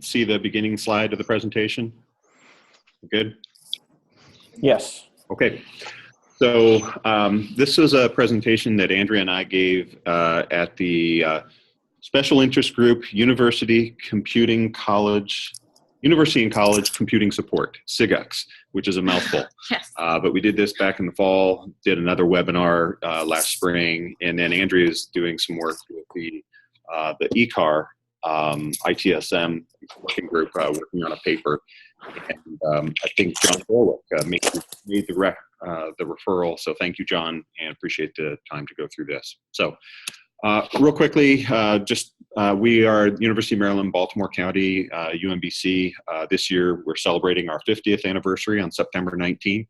see the beginning slide of the presentation? Good? Yes. Okay. So this is a presentation that Andrea and I gave at the Special Interest Group University and College Computing Support, SIGUX, which is a mouthful. Yes. But we did this back in the fall, did another webinar last spring, and then Andrea is doing some work with the ECAR ITSM working group working on a paper. And I think John Borwick made the referral. So thank you, John, and appreciate the time to go through this. So real quickly, we are University of Maryland, Baltimore County, UMBC. This year, we're celebrating our 50th anniversary on September 19th.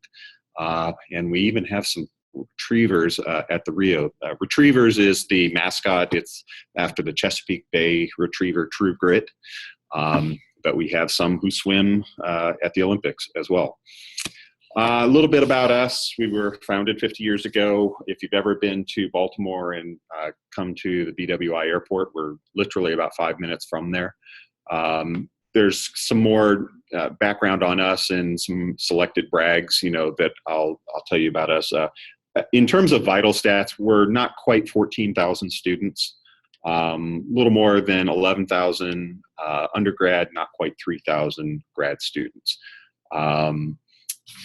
And we even have some retrievers at the Rio. Retrievers is the mascot. It's after the Chesapeake Bay retriever, True Grit. But we have some who swim at the Olympics as well. A little bit about us. We were founded 50 years ago. If you've ever been to Baltimore and come to the BWI airport, we're literally about 5 minutes from there. There's some more background on us and some selected brags, that I'll tell you about us. In terms of vital stats, we're not quite 14,000 students. A little more than 11,000 undergrad, not quite 3,000 grad students.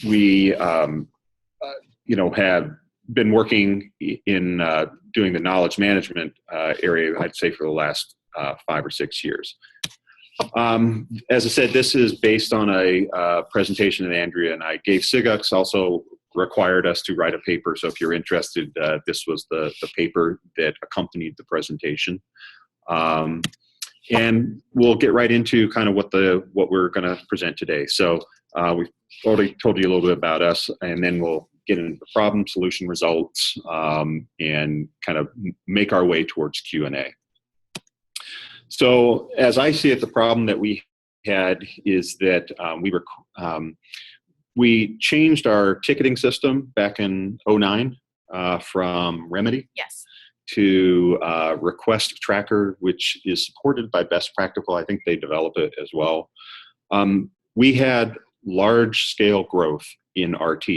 We, have been working in doing the knowledge management area, I'd say, for the last 5 or 6 years. As I said, this is based on a presentation that Andrea and I gave. SIGUX also required us to write a paper, so if you're interested, this was the paper that accompanied the presentation. And we'll get right into kind of what we're going to present today. So we've already told you a little bit about us, and then we'll get into the problem, solution, results, and kind of make our way towards Q&A. So as I see it, the problem that we had is that we changed our ticketing system back in 2009 from Remedy. Yes. To Request Tracker, which is supported by Best Practical. I think they develop it as well. We had large-scale growth in RT,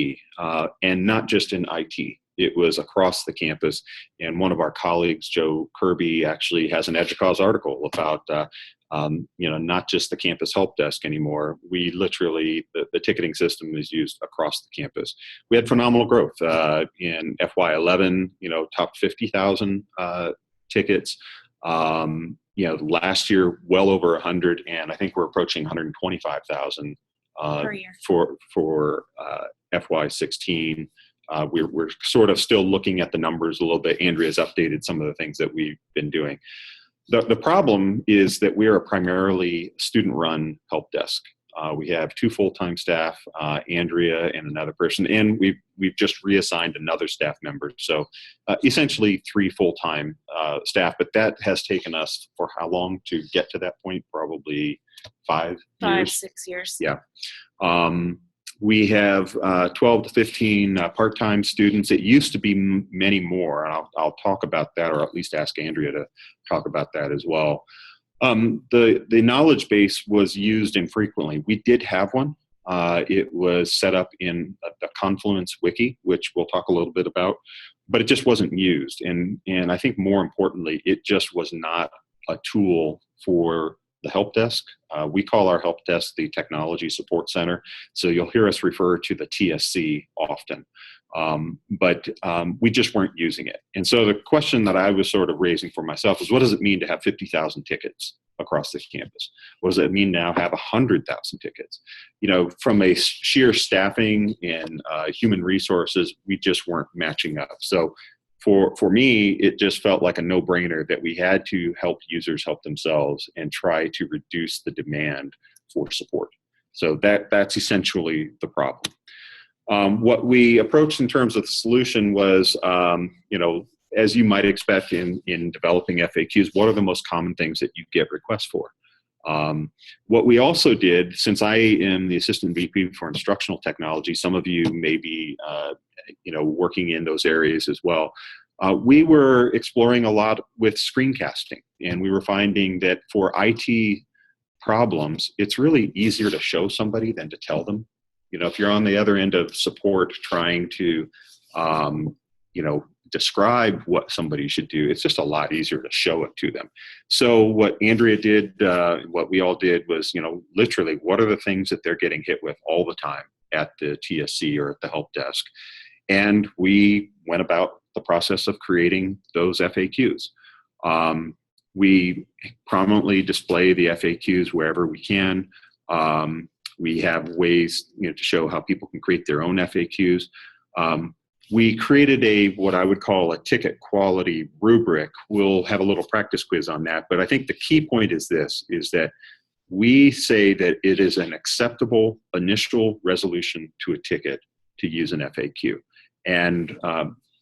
and not just in IT. It was across the campus, and one of our colleagues, Joe Kirby, actually has an Educause article about not just the campus help desk anymore. We literally, the ticketing system is used across the campus. We had phenomenal growth in FY11, top 50,000 tickets. Last year, well over 100, and I think we're approaching 125,000 per year for FY16. We're sort of still looking at the numbers a little bit. Andrea's updated some of the things that we've been doing. The problem is that we are a primarily student-run help desk. We have 2 full-time staff, Andrea and another person, and we've just reassigned another staff member. So essentially 3 full-time staff, but that has taken us for how long to get to that point? Probably 5 years. 6 years. Yeah. We have 12 to 15 part-time students. It used to be many more, and I'll talk about that, or at least ask Andrea to talk about that as well. The knowledge base was used infrequently. We did have one. It was set up in the Confluence wiki, which we'll talk a little bit about, but it just wasn't used. And I think more importantly, it just was not a tool for the help desk. We call our help desk the Technology Support Center. So you'll hear us refer to the TSC often, but we just weren't using it. And so the question that I was sort of raising for myself is, what does it mean to have 50,000 tickets across the campus? What does it mean now have 100,000 tickets? From a sheer staffing and human resources, we just weren't matching up. So for me, it just felt like a no-brainer that we had to help users help themselves and try to reduce the demand for support. So that's essentially the problem. What we approached in terms of the solution was, as you might expect in developing FAQs, what are the most common things that you get requests for? What we also did, since I am the Assistant VP for Instructional Technology, some of you may be working in those areas as well. We were exploring a lot with screencasting, and we were finding that for IT problems, it's really easier to show somebody than to tell them. You know, if you're on the other end of support trying to, you know, describe what somebody should do, it's just a lot easier to show it to them. So what Andrea did, what we all did was, you know, literally, what are the things that they're getting hit with all the time at the TSC or at the help desk? And we went about the process of creating those FAQs. We prominently display the FAQs wherever we can. We have ways, you know, to show how people can create their own FAQs. We created what I would call a ticket quality rubric. We'll have a little practice quiz on that, but I think the key point is this, is that we say that it is an acceptable initial resolution to a ticket to use an FAQ. And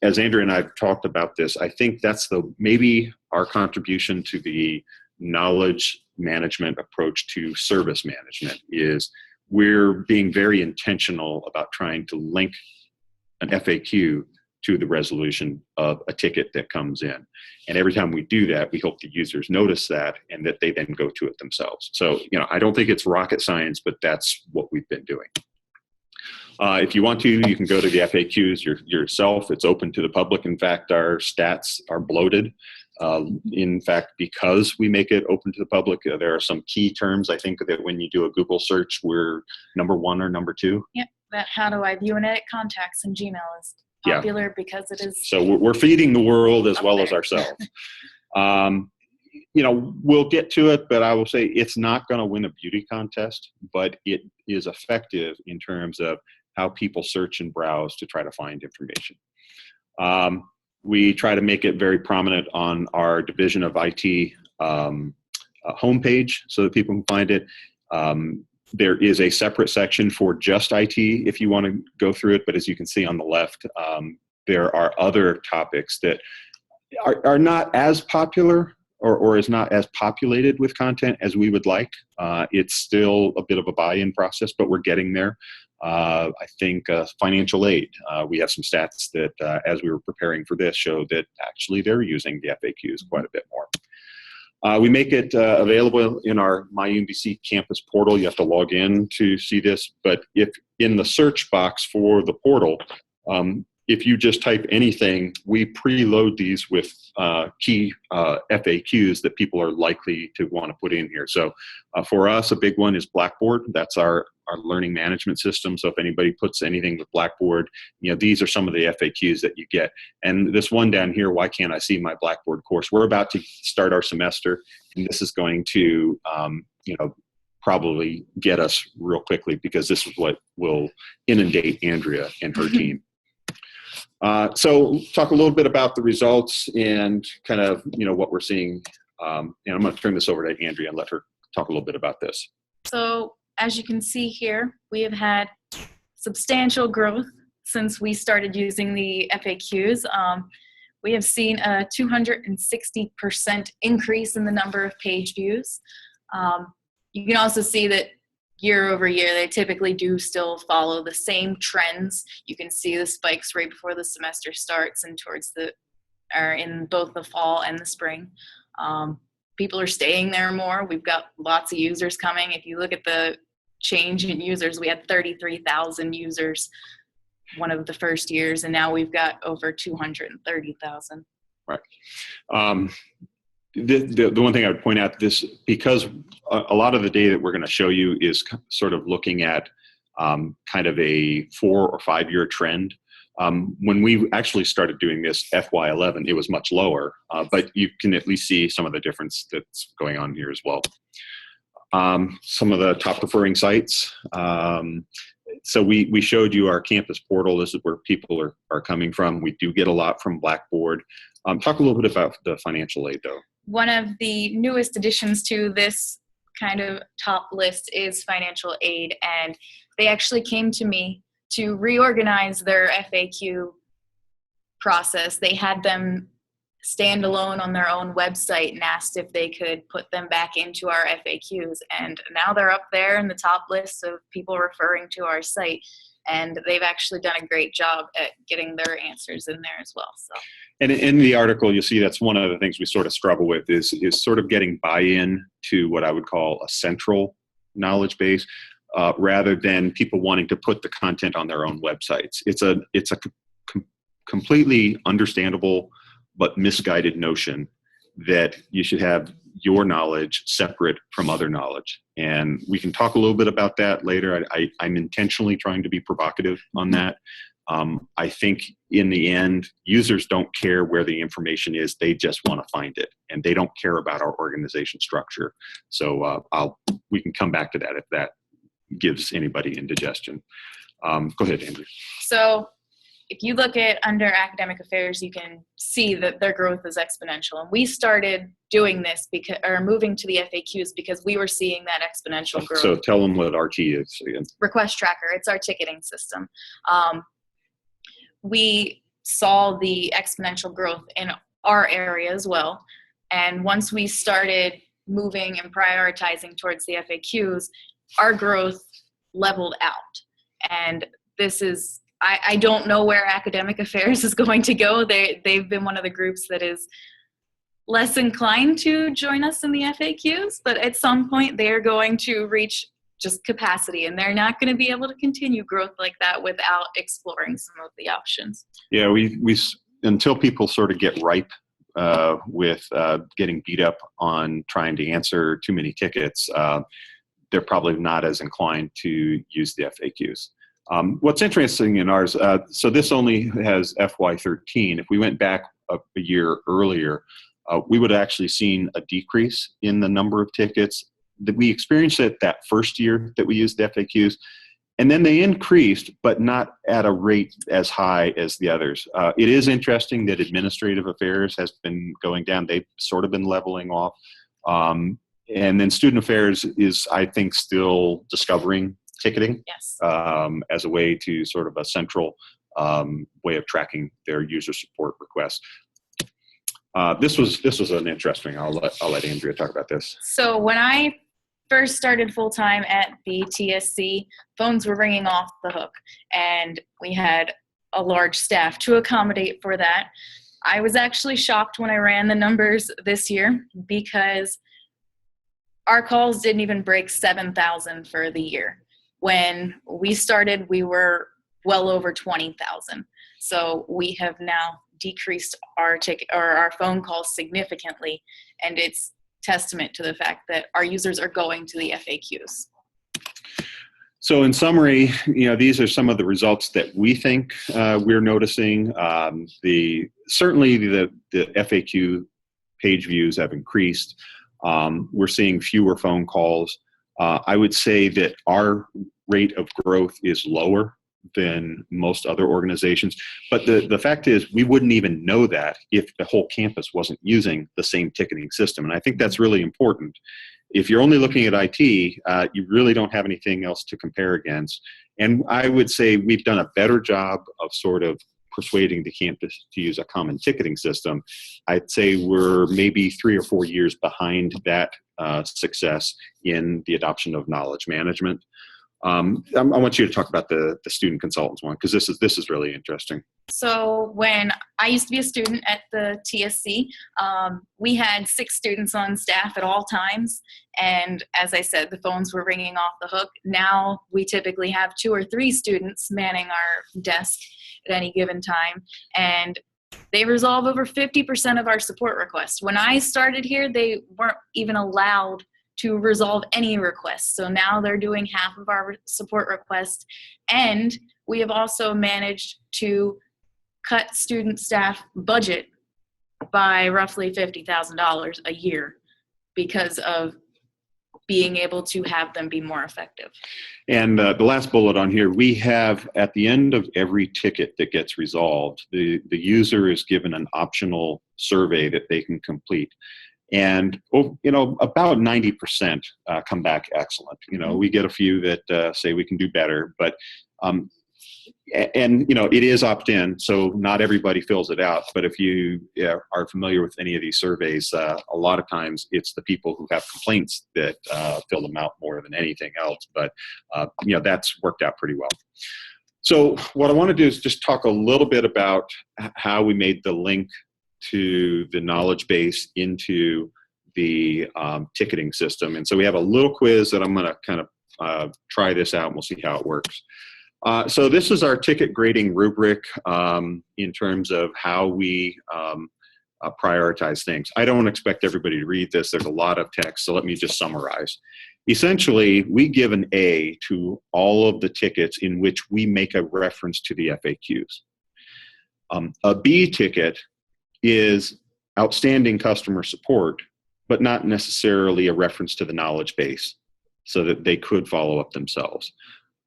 as Andrea and I have talked about this, I think that's maybe our contribution to the knowledge management approach to service management is we're being very intentional about trying to link an FAQ to the resolution of a ticket that comes in. And every time we do that, we hope the users notice that and that they then go to it themselves. So, you know, I don't think it's rocket science, but that's what we've been doing. If you want to, you can go to the FAQs yourself. It's open to the public. In fact, our stats are bloated. In fact, because we make it open to the public, there are some key terms, I think, that when you do a Google search, we're number 1 or number 2. Yep. That how do I view and edit contacts in Gmail is popular because it is. So we're feeding the world as well as ourselves. You know, we'll get to it, but I will say it's not going to win a beauty contest, but it is effective in terms of how people search and browse to try to find information. We try to make it very prominent on our Division of IT homepage so that people can find it. There is a separate section for just IT if you want to go through it, but as you can see on the left, there are other topics that are not as popular or is not as populated with content as we would like. It's still a bit of a buy-in process, but we're getting there. I think financial aid, we have some stats that as we were preparing for this show that actually they're using the FAQs quite a bit more. We make it available in our My UMBC campus portal. You have to log in to see this, but if in the search box for the portal, if you just type anything, we preload these with key FAQs that people are likely to want to put in here. So for us, a big one is Blackboard. That's our learning management system. So if anybody puts anything with Blackboard, you know, these are some of the FAQs that you get. And this one down here, why can't I see my Blackboard course? We're about to start our semester, and this is going to, you know, probably get us real quickly because this is what will inundate Andrea and her team. So talk a little bit about the results and kind of, you know, what we're seeing. And I'm going to turn this over to Andrea and let her talk a little bit about this. So as you can see here, we have had substantial growth since we started using the FAQs. We have seen a 260% increase in the number of page views. You can also see that year over year, they typically do still follow the same trends. You can see the spikes right before the semester starts and in both the fall and the spring. People are staying there more. We've got lots of users coming. If you look at the change in users, we had 33,000 users one of the first years, and now we've got over 230,000. Right. The one thing I would point out this, because a lot of the data that we're going to show you is sort of looking at kind of a 4 or 5 year trend. When we actually started doing this FY11, it was much lower, but you can at least see some of the difference that's going on here as well. Some of the top referring sites. So we showed you our campus portal. This is where people are coming from. We do get a lot from Blackboard. Talk a little bit about the financial aid, though. One of the newest additions to this kind of top list is financial aid, and they actually came to me to reorganize their FAQ process. They had them stand alone on their own website and asked if they could put them back into our FAQs, and now they're up there in the top list of people referring to our site, and they've actually done a great job at getting their answers in there as well. So And in the article, you'll see that's one of the things we sort of struggle with is sort of getting buy-in to what I would call a central knowledge base, rather than people wanting to put the content on their own websites. It's a completely understandable but misguided notion that you should have your knowledge separate from other knowledge. And we can talk a little bit about that later. I'm intentionally trying to be provocative on that. I think in the end, users don't care where the information is. They just want to find it, and they don't care about our organization structure. So we can come back to that if that gives anybody indigestion. Go ahead, Andrew. So if you look at under academic affairs, you can see that their growth is exponential. And we started doing this moving to the FAQs because we were seeing that exponential growth. So tell them what RT is again. Request tracker. It's our ticketing system. We saw the exponential growth in our area as well. And once we started moving and prioritizing towards the FAQs, our growth leveled out. And this is, I don't know where academic affairs is going to go. They've been one of the groups that is less inclined to join us in the FAQs, but at some point they're going to reach just capacity, and they're not going to be able to continue growth like that without exploring some of the options. Yeah, we until people sort of get ripe with getting beat up on trying to answer too many tickets, they're probably not as inclined to use the FAQs. What's interesting in ours, so this only has FY13. If we went back a year earlier, we would have actually seen a decrease in the number of tickets. We experienced it that first year that we used the FAQs, and then they increased, but not at a rate as high as the others. It is interesting that administrative affairs has been going down. They've sort of been leveling off. And then student affairs is, I think, still discovering ticketing. Yes. As a way to sort of a central way of tracking their user support requests. This was an interesting. I'll let Andrea talk about this. So when I first started full-time at the TSC, phones were ringing off the hook, and we had a large staff to accommodate for that. I was actually shocked when I ran the numbers this year because our calls didn't even break 7,000 for the year. When we started, we were well over 20,000. So we have now decreased our phone calls significantly, and it's testament to the fact that our users are going to the FAQs. So in summary, these are some of the results that we think we're noticing. Certainly the FAQ page views have increased. We're seeing fewer phone calls. I would say that our rate of growth is lower than most other organizations. But the fact is, we wouldn't even know that if the whole campus wasn't using the same ticketing system. And I think that's really important. If you're only looking at IT, you really don't have anything else to compare against. And I would say we've done a better job of sort of persuading the campus to use a common ticketing system. I'd say we're maybe 3 or 4 years behind that success in the adoption of knowledge management. I want you to talk about the student consultants one, because this is really interesting. So when I used to be a student at the TSC, we had 6 students on staff at all times. And as I said, the phones were ringing off the hook. Now we typically have 2 or 3 students manning our desk at any given time. And they resolve over 50% of our support requests. When I started here, they weren't even allowed to resolve any requests. So now they're doing half of our support requests. And we have also managed to cut student staff budget by roughly $50,000 a year because of being able to have them be more effective. And the last bullet on here, we have at the end of every ticket that gets resolved, the user is given an optional survey that they can complete. And, about 90% come back excellent. We get a few that say we can do better, but, it is opt-in, so not everybody fills it out. But if you are familiar with any of these surveys, a lot of times it's the people who have complaints that fill them out more than anything else. But, that's worked out pretty well. So what I want to do is just talk a little bit about how we made the link to the knowledge base into the ticketing system. And so we have a little quiz that I'm going to kind of try this out, and we'll see how it works. So this is our ticket grading rubric in terms of how we prioritize things. I don't expect everybody to read this. There's a lot of text, so let me just summarize. Essentially, we give an A to all of the tickets in which we make a reference to the FAQs. A B ticket is outstanding customer support, but not necessarily a reference to the knowledge base, so that they could follow up themselves.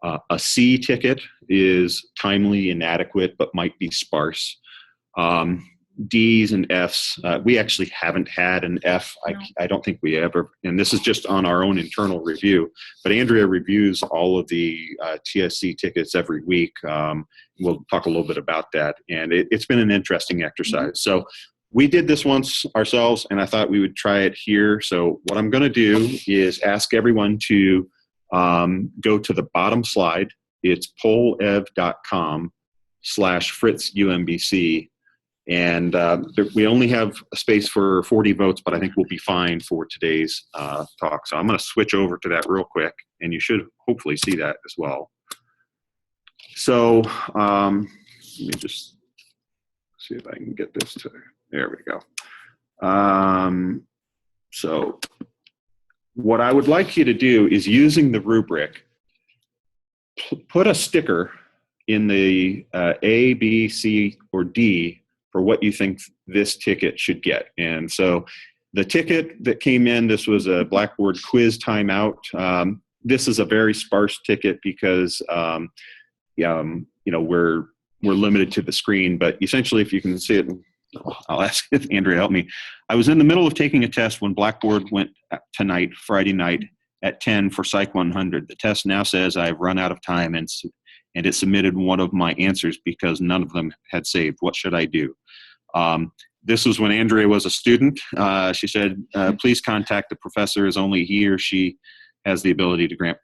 A C ticket is timely, inadequate, but might be sparse. D's and F's, we actually haven't had an F. I don't think we ever, and this is just on our own internal review, but Andrea reviews all of the TSC tickets every week. We'll talk a little bit about that, and it's been an interesting exercise. So we did this once ourselves, and I thought we would try it here. So what I'm going to do is ask everyone to go to the bottom slide. It's pollev.com/FritzUMBC. And we only have a space for 40 votes, but I think we'll be fine for today's talk. So I'm going to switch over to that real quick, and you should hopefully see that as well. So let me just see if I can get this to, there we go. So what I would like you to do is, using the rubric, put a sticker in the A, B, C, or D for what you think this ticket should get. And so the ticket that came in, this was a Blackboard quiz timeout. This is a very sparse ticket because you know, we're limited to the screen, but essentially, if you can see it, I'll ask if Andrea help me. I was in the middle of taking a test when Blackboard went tonight, Friday night, at 10 for Psych 100. The test now says I've run out of time, and it submitted one of my answers because none of them had saved. What should I do? This was when Andrea was a student. She said, please contact the professor, as only he or she has the ability to grant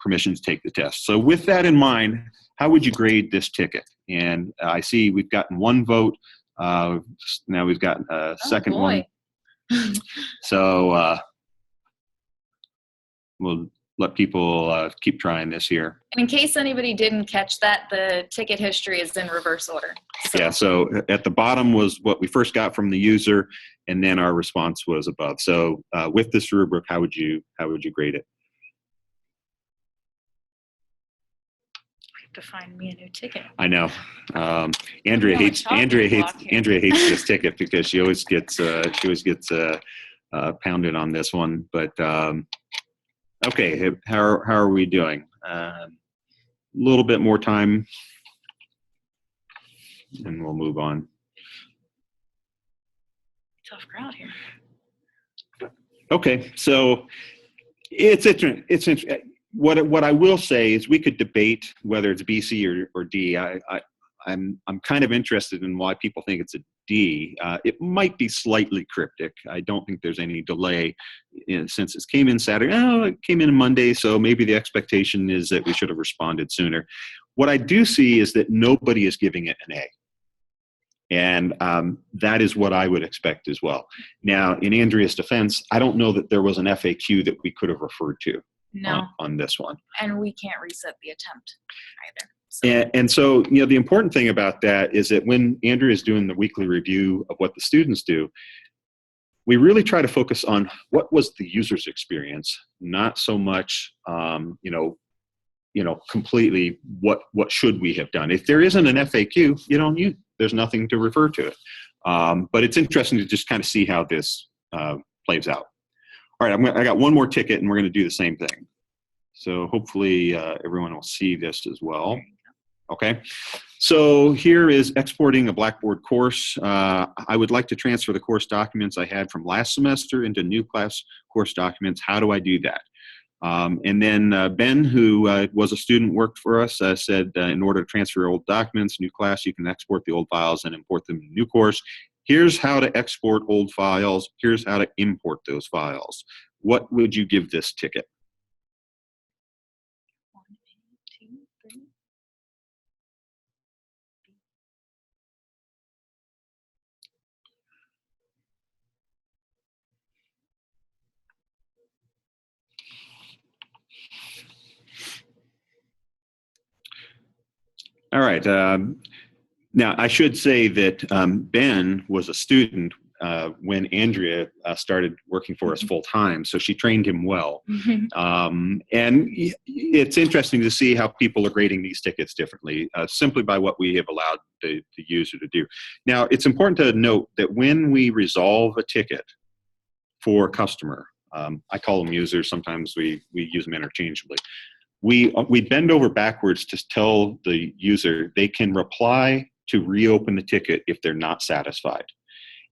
permission to take the test. So with that in mind, how would you grade this ticket? And I see we've gotten one vote. Now we've got a second one. So we'll let people keep trying this here. And in case anybody didn't catch that, the ticket history is in reverse order. So. Yeah, so at the bottom was what we first got from the user, and then our response was above. So with this rubric, how would you grade it? To find me a new ticket. I know. Andrea hates this ticket because she always gets pounded on this one. But okay, how are we doing? A little bit more time, and we'll move on. Tough crowd here. Okay, so it's interesting. What I will say is we could debate whether it's B, C, or D. I'm kind of interested in why people think it's a D. It might be slightly cryptic. I don't think there's any delay since it came in Saturday. Oh, it came in Monday, so maybe the expectation is that we should have responded sooner. What I do see is that nobody is giving it an A. And that is what I would expect as well. Now, in Andrea's defense, I don't know that there was an FAQ that we could have referred to. No. On this one. And we can't reset the attempt either. So. And so, you know, the important thing about that is that when Andrea is doing the weekly review of what the students do, we really try to focus on what was the user's experience, not so much, completely what should we have done. If there isn't an FAQ, there's nothing to refer to it. But it's interesting to just kind of see how this plays out. All right, I got one more ticket, and we're going to do the same thing. So hopefully everyone will see this as well. Okay, so here is exporting a Blackboard course. I would like to transfer the course documents I had from last semester into new class course documents. How do I do that? And then Ben, who was a student, worked for us, said in order to transfer old documents, new class, you can export the old files and import them in new course. Here's how to export old files. Here's how to import those files. What would you give this ticket? 1, 2, 3. All right. Now, I should say that Ben was a student when Andrea started working for us full time, so she trained him well. And it's interesting to see how people are grading these tickets differently, simply by what we have allowed the user to do. Now, it's important to note that when we resolve a ticket for a customer, I call them users, sometimes we use them interchangeably. We bend over backwards to tell the user they can reply to reopen the ticket if they're not satisfied.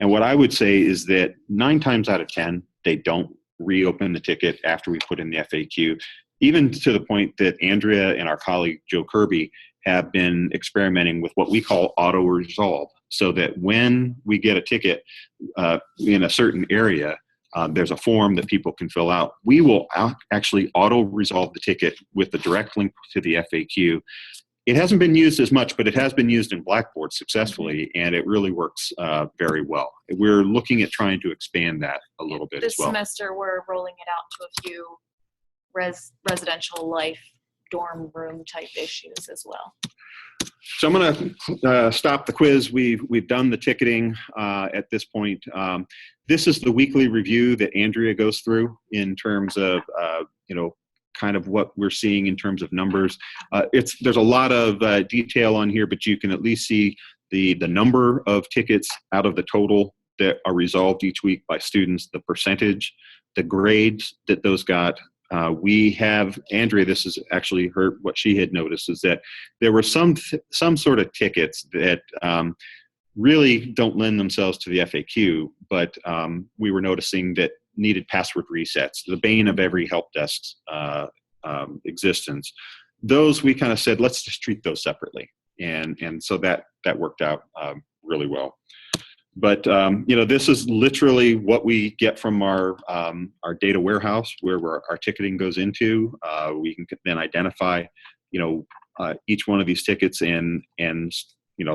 And what I would say is that 9 times out of 10, they don't reopen the ticket after we put in the FAQ, even to the point that Andrea and our colleague Joe Kirby have been experimenting with what we call auto resolve, so that when we get a ticket in a certain area, there's a form that people can fill out. We will actually auto-resolve the ticket with the direct link to the FAQ. It hasn't been used as much, but it has been used in Blackboard successfully, and it really works very well. We're looking at trying to expand that a little bit as well. This semester, we're rolling it out to a few residential life dorm room type issues as well. So I'm going to stop the quiz. We've done the ticketing at this point. This is the weekly review that Andrea goes through in terms of kind of what we're seeing in terms of numbers. There's a lot of detail on here, but you can at least see the number of tickets out of the total that are resolved each week by students, the percentage, the grades that those got. We have, Andrea, this is actually what she had noticed, is that there were some sort of tickets that really don't lend themselves to the FAQ, but we were noticing that needed password resets, the bane of every help desk's existence. Those we kind of said, let's just treat those separately. And so that worked out really well. But this is literally what we get from our data warehouse, where our ticketing goes into. We can then identify, each one of these tickets and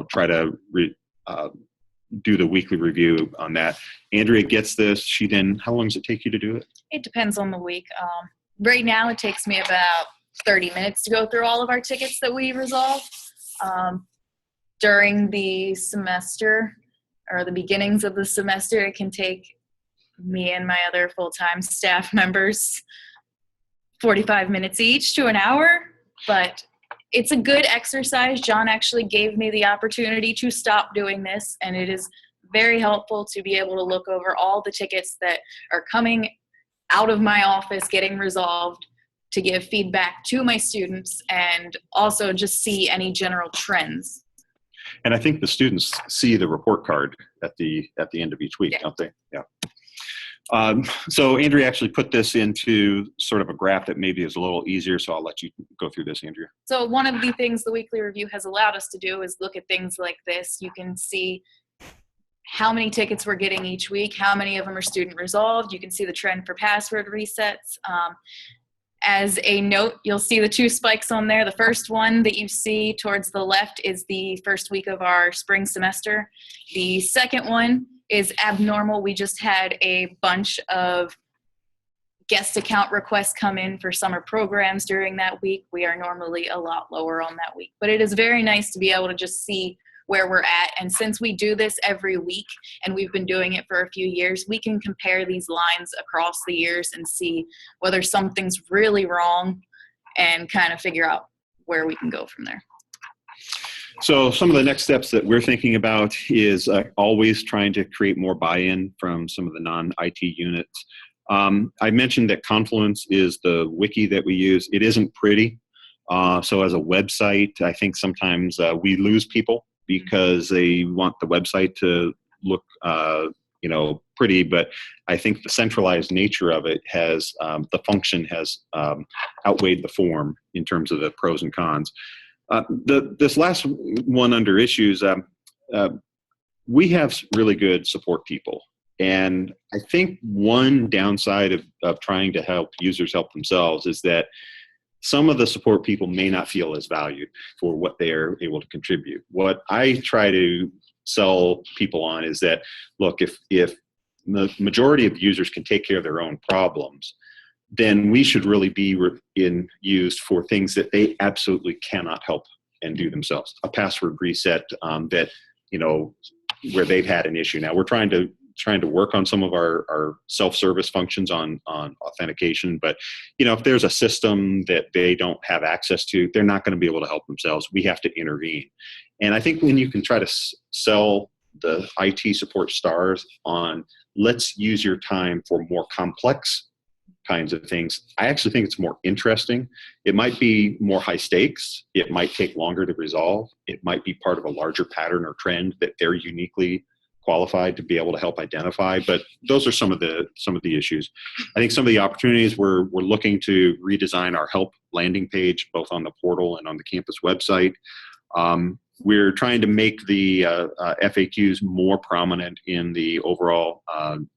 try to do the weekly review on that. Andrea gets this. How long does it take you to do it? It depends on the week. Right now, it takes me about 30 minutes to go through all of our tickets that we resolve. During the semester, or the beginnings of the semester, it can take me and my other full-time staff members 45 minutes each to an hour, but it's a good exercise. John actually gave me the opportunity to stop doing this, and it is very helpful to be able to look over all the tickets that are coming out of my office, getting resolved, to give feedback to my students, and also just see any general trends. And I think the students see the report card at the end of each week, don't they? Yeah. So Andrea actually put this into sort of a graph that maybe is a little easier, so I'll let you go through this, Andrea. So one of the things the weekly review has allowed us to do is look at things like this. You can see how many tickets we're getting each week, how many of them are student resolved. You can see the trend for password resets. As a note, you'll see the 2 spikes on there. The first one that you see towards the left is the first week of our spring semester. The second one is abnormal. We just had a bunch of guest account requests come in for summer programs during that week. We are normally a lot lower on that week, but it is very nice to be able to just see where we're at. And since we do this every week and we've been doing it for a few years, we can compare these lines across the years and see whether something's really wrong and kind of figure out where we can go from there. So some of the next steps that we're thinking about is always trying to create more buy-in from some of the non-IT units. I mentioned that Confluence is the wiki that we use. It isn't pretty. So as a website, I think sometimes we lose people because they want the website to look pretty, but I think the centralized nature of it has, the function has outweighed the form in terms of the pros and cons. This last one under issues, we have really good support people. And I think one downside of trying to help users help themselves is that some of the support people may not feel as valued for what they are able to contribute. What I try to sell people on is that, look, if the majority of users can take care of their own problems, then we should really be used for things that they absolutely cannot help and do themselves. A password reset that, you know, where they've had an issue. Now we're trying to work on some of our self-service functions on authentication, but you know, if there's a system that they don't have access to, they're not going to be able to help themselves. We have to intervene. And I think when you can try to sell the IT support stars on, let's use your time for more complex kinds of things, I actually think it's more interesting. It might be more high stakes. It might take longer to resolve. It might be part of a larger pattern or trend that they're uniquely qualified to be able to help identify. But those are some of the issues. I think some of the opportunities, we're looking to redesign our help landing page, both on the portal and on the campus website. We're trying to make the FAQs more prominent in the overall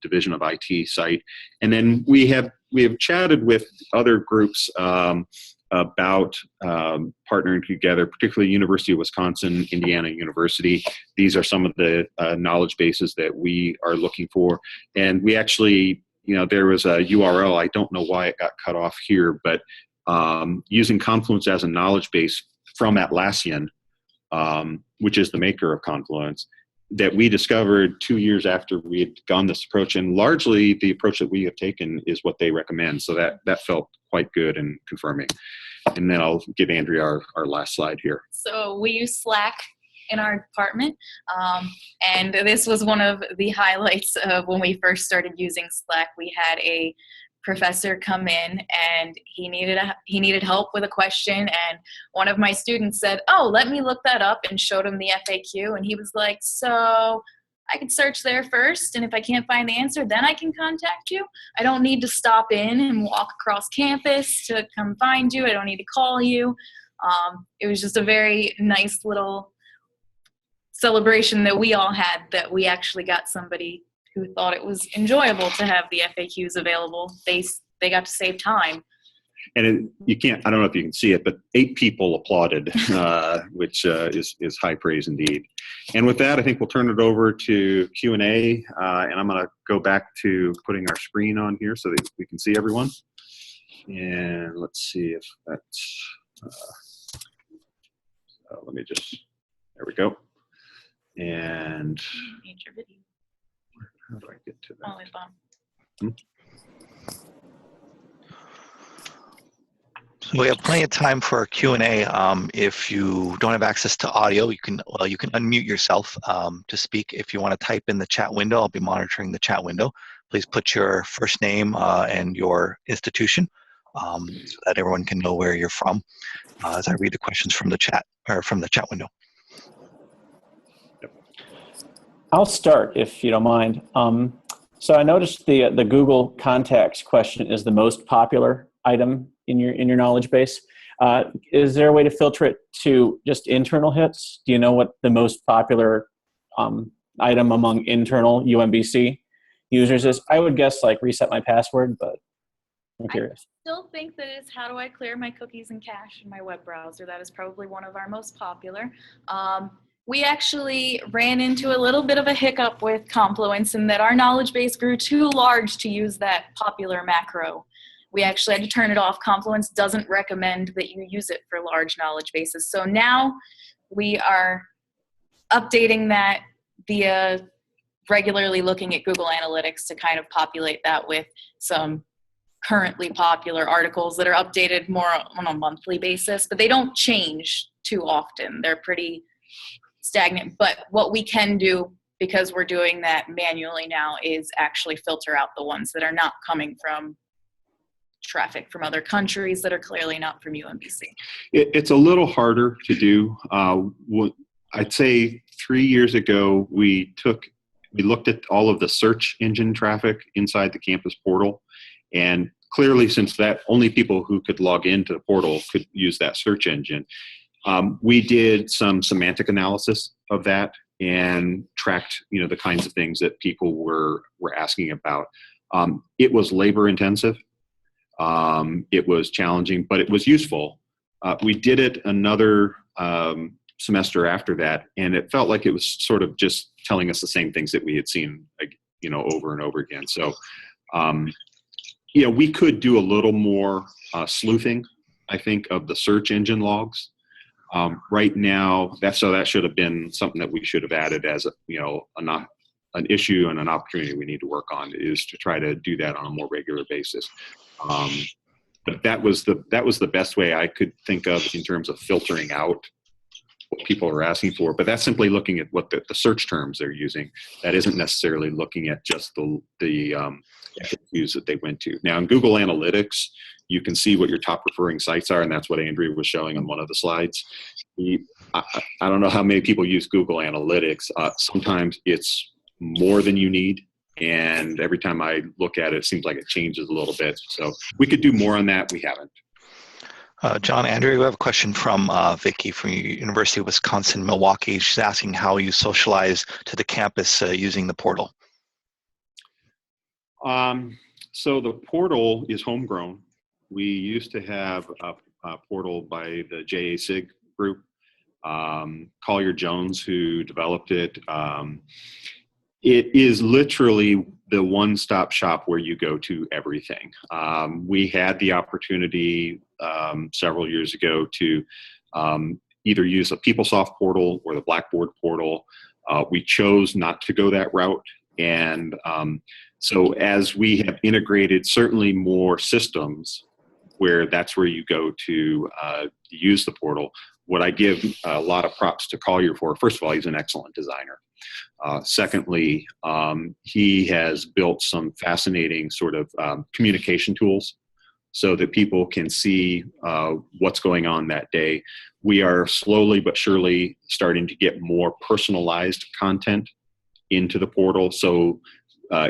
division of IT site. And then we have chatted with other groups about partnering together, particularly University of Wisconsin, Indiana University. These are some of the knowledge bases that we are looking for. And we actually, you know, there was a URL, I don't know why it got cut off here, but using Confluence as a knowledge base from Atlassian, which is the maker of Confluence, that we discovered 2 years after we had gone this approach. And largely the approach that we have taken is what they recommend. So that felt quite good and confirming. And then I'll give Andrea our last slide here. So we use Slack in our department. And this was one of the highlights of when we first started using Slack. We had a professor come in and he needed help with a question, and one of my students said, "Oh, let me look that up," and showed him the FAQ, and he was like, "So I can search there first, and if I can't find the answer, then I can contact you. I don't need to stop in and walk across campus to come find you. I don't need to call you." It was just a very nice little celebration that we all had, that we actually got somebody who thought it was enjoyable to have the FAQs available. They got to save time. And you can't, I don't know if you can see it, but 8 people applauded, which is high praise indeed. And with that, I think we'll turn it over to Q&A, and I'm going to go back to putting our screen on here so that we can see everyone. And let's see if that's, let me just, there we go. And how do I get to that? Oh, it's on. So we have plenty of time for a Q&A. If you don't have access to audio, you can unmute yourself to speak. If you want to type in the chat window, I'll be monitoring the chat window. Please put your first name and your institution so that everyone can know where you're from as I read the questions from the chat window. I'll start if you don't mind. So I noticed the Google Contacts question is the most popular item in your knowledge base. Is there a way to filter it to just internal hits? Do you know what the most popular item among internal UMBC users is? I would guess like reset my password, but I'm curious. I still think that it's how do I clear my cookies and cache in my web browser. That is probably one of our most popular. We actually ran into a little bit of a hiccup with Confluence in that our knowledge base grew too large to use that popular macro. We actually had to turn it off. Confluence doesn't recommend that you use it for large knowledge bases. So now we are updating that via regularly looking at Google Analytics to kind of populate that with some currently popular articles that are updated more on a monthly basis, but they don't change too often. They're pretty stagnant. But what we can do, because we're doing that manually now, is actually filter out the ones that are not coming from traffic from other countries that are clearly not from UMBC. It's a little harder to do. I'd say 3 years ago, we looked at all of the search engine traffic inside the campus portal, and clearly, since that only people who could log into the portal could use that search engine, we did some semantic analysis of that and tracked, the kinds of things that people were asking about. It was labor intensive. It was challenging, but it was useful. We did it another semester after that, and it felt like it was sort of just telling us the same things that we had seen, over and over again. So, we could do a little more sleuthing, I think, of the search engine logs. Right now, that should have been something that we should have added as an issue and an opportunity we need to work on, is to try to do that on a more regular basis. But that was the best way I could think of in terms of filtering out what people are asking for. But that's simply looking at what the search terms they're using. That isn't necessarily looking at just the FAQs that they went to. Now in Google Analytics, you can see what your top referring sites are, and that's what Andrea was showing on one of the slides. I don't know how many people use Google Analytics. Sometimes it's more than you need, and every time I look at it, it seems like it changes a little bit. So we could do more on that. We haven't. John, Andrea, we have a question from Vicki from University of Wisconsin-Milwaukee. She's asking how you socialize to the campus using the portal. So the portal is homegrown. We used to have a portal by the JASIG group, Collier Jones, who developed it. It is literally the one-stop shop where you go to everything. We had the opportunity several years ago to either use a PeopleSoft portal or the Blackboard portal. We chose not to go that route. And so as we have integrated certainly more systems where that's where you go to use the portal, what I give a lot of props to Collier for, first of all, he's an excellent designer. Secondly, he has built some fascinating sort of communication tools so that people can see what's going on that day. We are slowly but surely starting to get more personalized content into the portal. So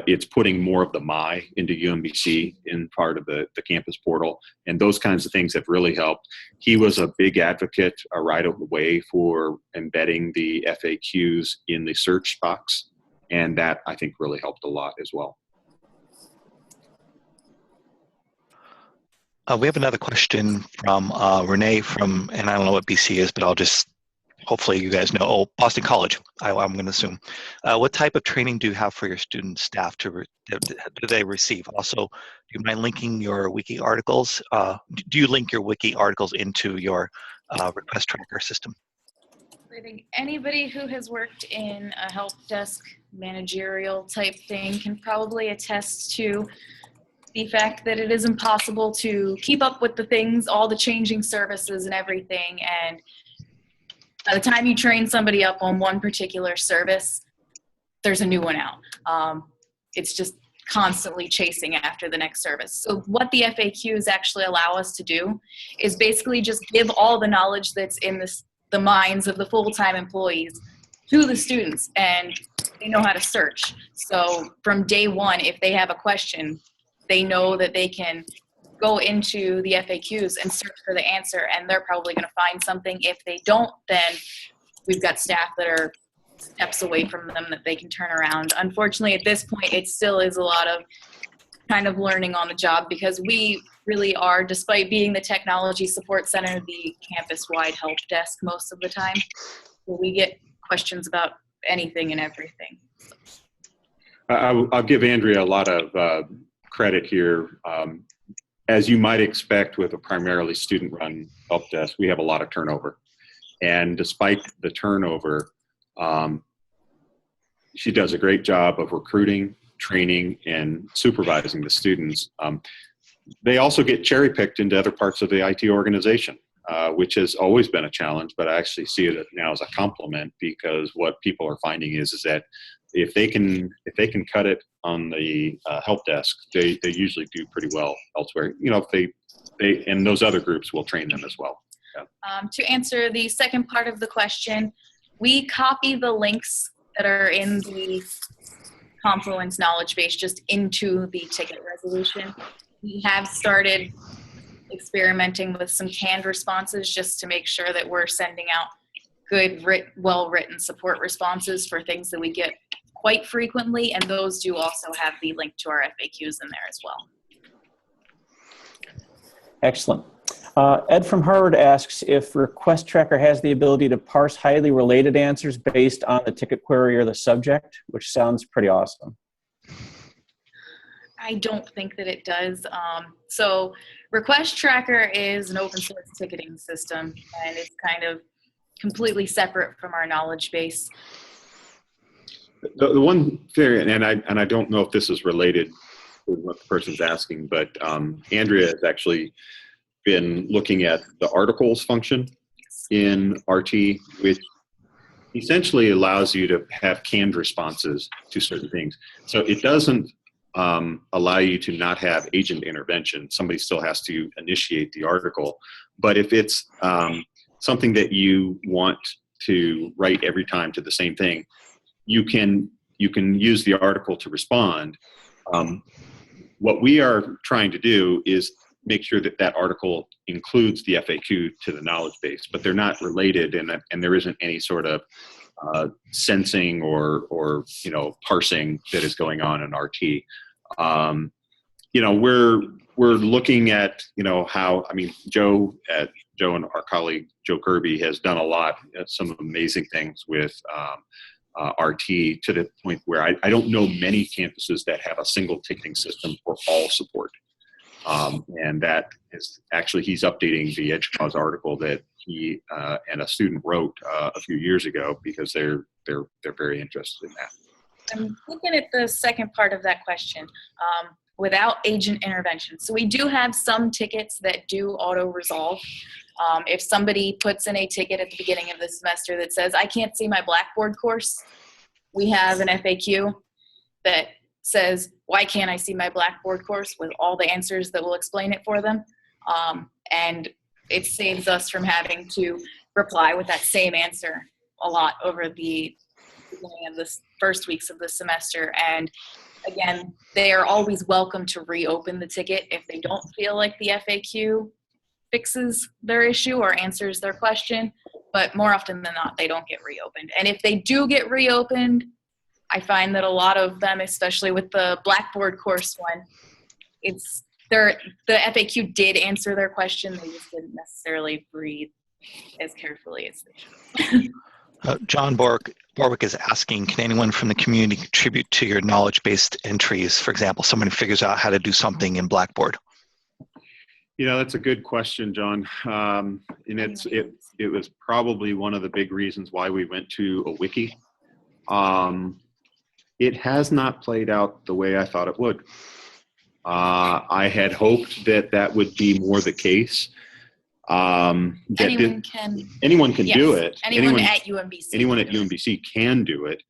it's putting more of the my into UMBC in part of the campus portal, and those kinds of things have really helped. He was a big advocate right away for embedding the FAQs in the search box, and that I think really helped a lot as well. We have another question from Renee from, and I don't know what BC is, but I'll just, hopefully you guys know, Boston College, I'm going to assume. What type of training do you have for your student staff do they receive? Also, do you mind linking your wiki articles? Do you link your wiki articles into your request tracker system? I think anybody who has worked in a help desk managerial type thing can probably attest to the fact that it is impossible to keep up with the things, all the changing services and everything. And by the time you train somebody up on one particular service, there's a new one out. It's just constantly chasing after the next service. So what the FAQs actually allow us to do is basically just give all the knowledge that's in the minds of the full-time employees to the students, and they know how to search. So from day one, if they have a question, they know that they can go into the FAQs and search for the answer, and they're probably going to find something. If they don't, then we've got staff that are steps away from them that they can turn around. Unfortunately, at this point, it still is a lot of kind of learning on the job, because we really are, despite being the technology support center, the campus-wide help desk most of the time. So we get questions about anything and everything. I'll give Andrea a lot of credit here. As you might expect with a primarily student-run help desk, we have a lot of turnover. And despite the turnover, she does a great job of recruiting, training, and supervising the students. They also get cherry-picked into other parts of the IT organization, which has always been a challenge, but I actually see it now as a compliment, because what people are finding is that if they can cut it on the help desk, they usually do pretty well elsewhere. You know, if they and those other groups will train them as well. Yeah. To answer the second part of the question, we copy the links that are in the Confluence knowledge base just into the ticket resolution. We have started experimenting with some canned responses just to make sure that we're sending out good, well-written support responses for things that we get quite frequently, and those do also have the link to our FAQs in there as well. Excellent. Ed from Harvard asks if Request Tracker has the ability to parse highly related answers based on the ticket query or the subject, which sounds pretty awesome. I don't think that it does. So Request Tracker is an open source ticketing system, and it's kind of completely separate from our knowledge base. The one thing, and I don't know if this is related to what the person's asking, but Andrea has actually been looking at the articles function in RT, which essentially allows you to have canned responses to certain things. So it doesn't allow you to not have agent intervention. Somebody still has to initiate the article. But if it's something that you want to write every time to the same thing, you can use the article to respond. What we are trying to do is make sure that that article includes the FAQ to the knowledge base, but they're not related, and there isn't any sort of sensing or parsing that is going on in RT. We're looking at how, I mean, Joe and our colleague Joe Kirby has done a lot, some amazing things with RT, to the point where I don't know many campuses that have a single ticketing system for all support. And that is actually, he's updating the Educause article that he and a student wrote a few years ago, because they're very interested in that. I'm looking at the second part of that question, without agent intervention. So we do have some tickets that do auto-resolve. If somebody puts in a ticket at the beginning of the semester that says, I can't see my Blackboard course, we have an FAQ that says, why can't I see my Blackboard course, with all the answers that will explain it for them. And it saves us from having to reply with that same answer a lot over the beginning of the first weeks of the semester. And again, they are always welcome to reopen the ticket if they don't feel like the FAQ fixes their issue or answers their question, but more often than not, they don't get reopened. And if they do get reopened, I find that a lot of them, especially with the Blackboard course one, the FAQ did answer their question, they just didn't necessarily breathe as carefully as they should. John Borwick is asking, can anyone from the community contribute to your knowledge-based entries? For example, someone who figures out how to do something in Blackboard. That's a good question, John. And it was probably one of the big reasons why we went to a wiki. It has not played out the way I thought it would. I had hoped that would be more the case. Anyone can yes, do it. Anyone at UMBC. Anyone at UMBC can do it.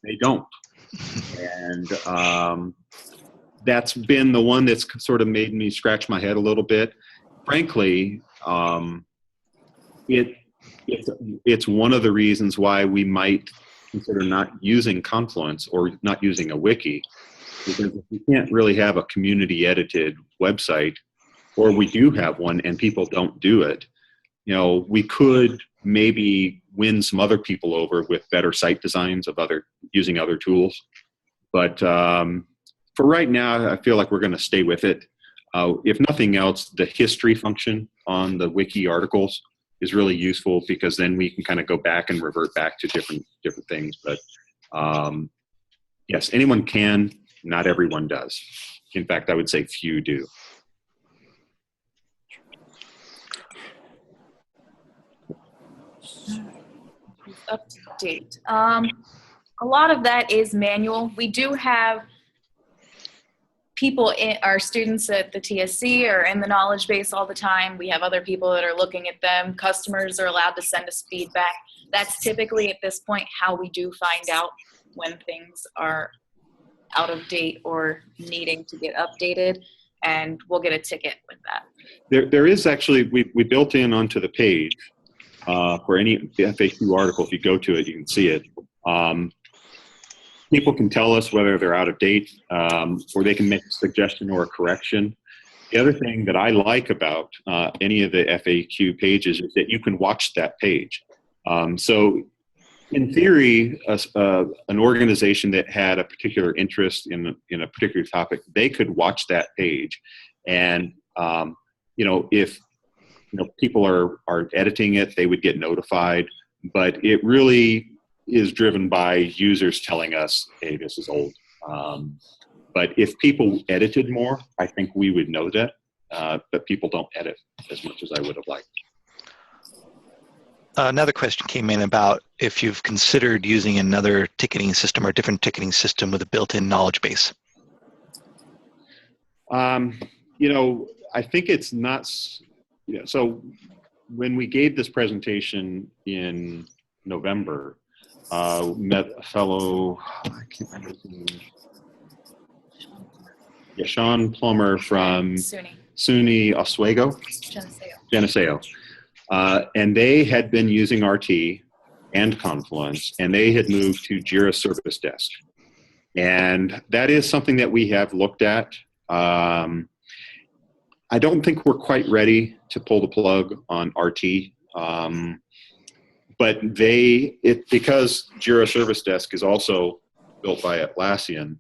They don't. And that's been the one that's sort of made me scratch my head a little bit. Frankly, it's one of the reasons why we might consider not using Confluence or not using a wiki, because if we can't really have a community edited website, or we do have one and people don't do it, we could maybe win some other people over with better site designs of using other tools. But for right now, I feel like we're going to stay with it. If nothing else, the history function on the wiki articles is really useful, because then we can kind of go back and revert back to different things. But yes, anyone can, not everyone does. In fact, I would say few do. Up to date. A lot of that is manual. We do have people, our students at the TSC are in the knowledge base all the time. We have other people that are looking at them. Customers are allowed to send us feedback. That's typically at this point how we do find out when things are out of date or needing to get updated, and we'll get a ticket with that. There is actually, we built in onto the page for any FAQ article. If you go to it, you can see it. People can tell us whether they're out of date, or they can make a suggestion or a correction. The other thing that I like about any of the FAQ pages is that you can watch that page. So in theory, an organization that had a particular interest in a particular topic, they could watch that page. And if people are editing it, they would get notified. But it really is driven by users telling us, hey, this is old. But if people edited more, I think we would know that. But people don't edit as much as I would have liked. another question came in about if you've considered using another ticketing system or a different ticketing system with a built-in knowledge base. You know, I think it's not, you know, so when we gave this presentation in November, met a fellow, I can't remember his name. Yeah, Sean Plummer from SUNY Oswego, Geneseo. And they had been using RT and Confluence, and they had moved to JIRA Service Desk. And that is something that we have looked at. I don't think we're quite ready to pull the plug on RT. But because JIRA Service Desk is also built by Atlassian,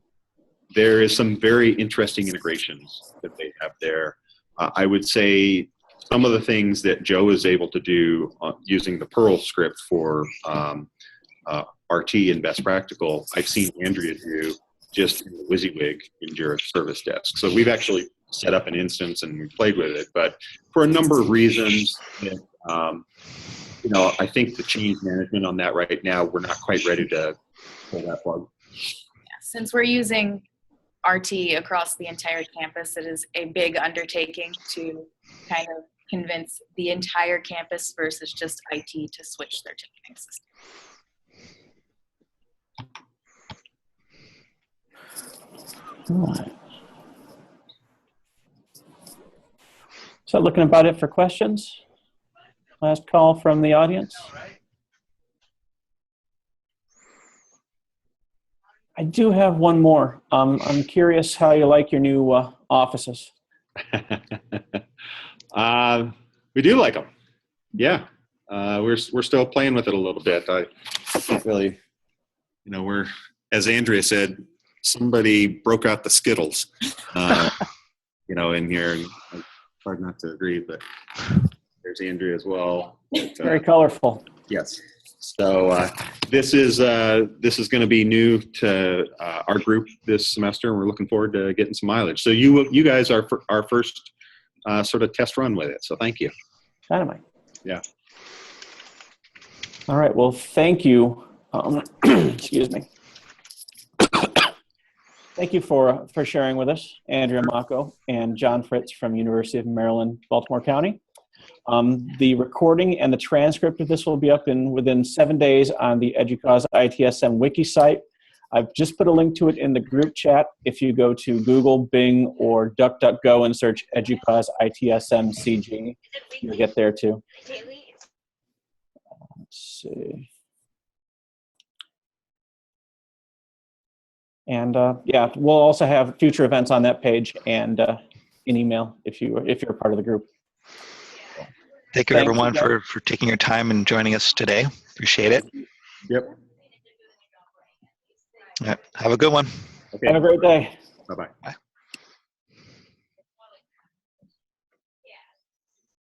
there is some very interesting integrations that they have there. I would say some of the things that Joe is able to do using the Perl script for RT and Best Practical, I've seen Andrea do just in the WYSIWYG in JIRA Service Desk. So we've actually set up an instance and we played with it, but for a number of reasons, you know, I think the change management on that right now, we're not quite ready to pull that plug. Yeah, since we're using RT across the entire campus, it is a big undertaking to kind of convince the entire campus versus just IT to switch their ticketing system. All right. So looking about it for questions. Last call from the audience. I do have one more. I'm curious how you like your new offices. We do like them. Yeah. We're still playing with it a little bit. I can't really, you know, as Andrea said, somebody broke out the Skittles, you know, in here. And it's hard not to agree, but there's Andrea as well. But, very colorful. Yes. So this is going to be new to our group this semester, and we're looking forward to getting some mileage. So you guys are our first sort of test run with it. So thank you. Dynamite. Yeah. All right. Well, thank you. Excuse me. Thank you for sharing with us, Andrea Mako and John Fritz from University of Maryland, Baltimore County. The recording and the transcript of this will be up within 7 days on the Educause ITSM wiki site. I've just put a link to it in the group chat. If you go to Google, Bing, or DuckDuckGo and search Educause ITSM CG, you'll get there too. Let's see. And yeah, we'll also have future events on that page and an email if you're part of the group. Thank you, everyone, for taking your time and joining us today. Appreciate it. Yep. Have a good one. Okay. Have a great day. Bye-bye. Bye.